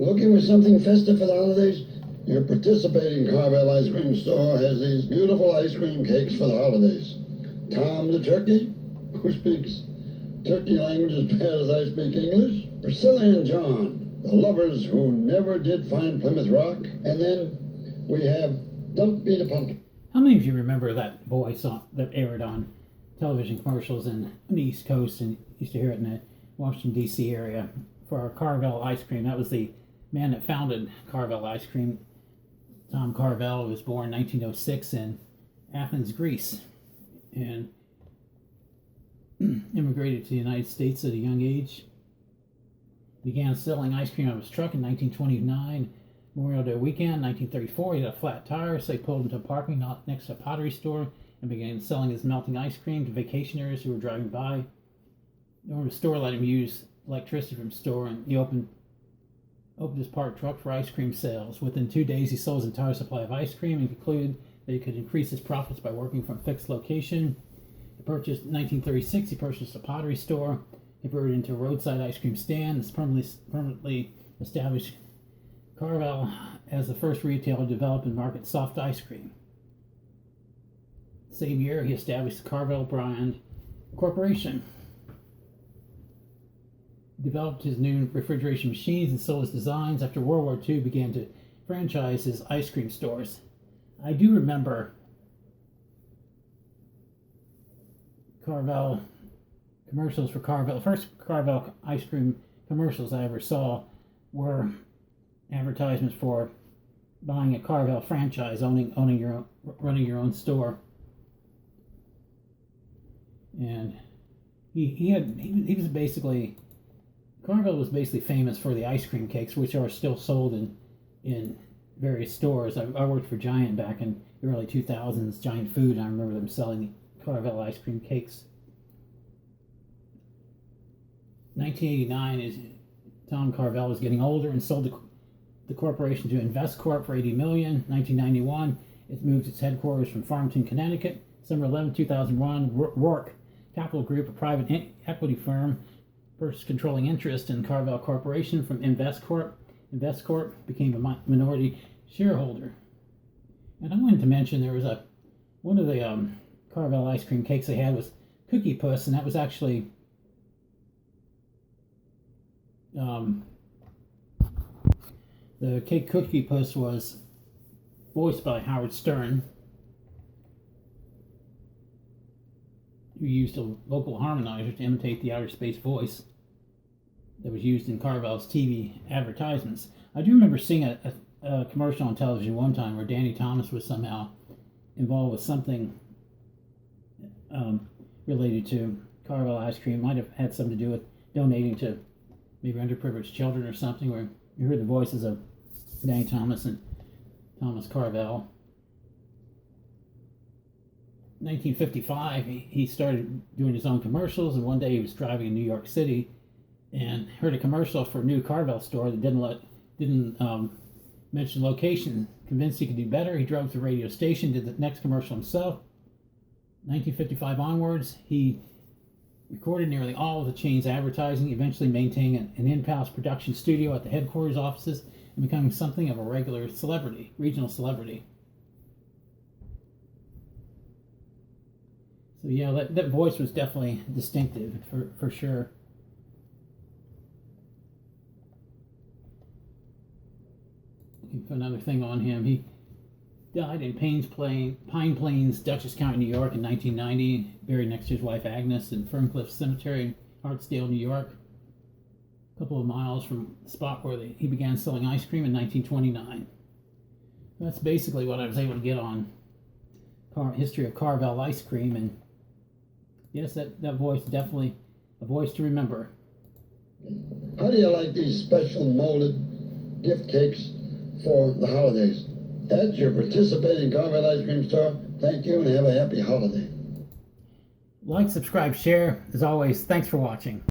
Looking for something festive for the holidays? Your participating Carvel ice cream store has these beautiful ice cream cakes for the holidays. Tom the turkey, who speaks turkey language as bad as I speak English. Priscilla and John, the lovers who never did find Plymouth Rock. And then we have Dumpy the pumpkin. How many of you remember that voice that aired on television commercials in the East Coast, and used to hear it in the Washington, D.C. area for our Carvel ice cream? That was the man that founded Carvel ice cream, Tom Carvel. Was born in 1906 in Athens, Greece, and immigrated to the United States at a young age. Began selling ice cream out of his truck in 1929. Memorial Day weekend, 1934, he had a flat tire, so he pulled into a parking lot next to a pottery store and began selling his melting ice cream to vacationers who were driving by. The store let him use electricity from the store, and he opened his parked truck for ice cream sales. Within 2 days, he sold his entire supply of ice cream and concluded that he could increase his profits by working from a fixed location. In 1936, he purchased a pottery store, converted into a roadside ice cream stand, and permanently established Carvel as the first retailer to develop and market soft ice cream. Same year, he established the Carvel brand corporation. Developed his new refrigeration machines and sold his designs. After World War II, began to franchise his ice cream stores. I do remember Carvel commercials for Carvel. The first Carvel ice cream commercials I ever saw were advertisements for buying a Carvel franchise, running your own store. And he was basically, Carvel was basically famous for the ice cream cakes, which are still sold in various stores. I worked for Giant back in the early 2000s, Giant Food, and I remember them selling the Carvel ice cream cakes. 1989 is Tom Carvel was getting older and sold the corporation to InvestCorp for $80 million. 1991, it moved its headquarters from Farmington, Connecticut. December 11, 2001, Rourke Capital Group, a private equity firm, purchased controlling interest in Carvel Corporation from InvestCorp. InvestCorp became a minority shareholder. And I wanted to mention there was one of the Carvel ice cream cakes they had was Cookie Puss, and that was actually the cake Cookie Puss was voiced by Howard Stern, who used a local harmonizer to imitate the outer space voice that was used in Carvel's TV advertisements. I do remember seeing a commercial on television one time where Danny Thomas was somehow involved with something related to Carvel ice cream. Might have had something to do with donating to maybe underprivileged children or something, where you heard the voices of Danny Thomas and Thomas Carvel. 1955, he started doing his own commercials, and one day he was driving in New York City and heard a commercial for a new Carvel store that didn't mention location. Convinced he could do better, he drove to the radio station, did the next commercial himself. 1955 onwards, he recorded nearly all of the chain's advertising, eventually maintaining an in-house production studio at the headquarters offices and becoming something of a regular celebrity, regional celebrity. So yeah, that voice was definitely distinctive for sure. Looking for another thing on him. He died in Pine Plains, Dutchess County, New York in 1990, buried next to his wife Agnes in Ferncliff Cemetery in Hartsdale, New York, a couple of miles from the spot where he began selling ice cream in 1929. That's basically what I was able to get on history of Carvel ice cream, and yes, that voice, definitely a voice to remember. How do you like these special molded gift cakes for the holidays? At your participating Carvel ice cream store, thank you and have a happy holiday. Like, subscribe, share. As always, thanks for watching.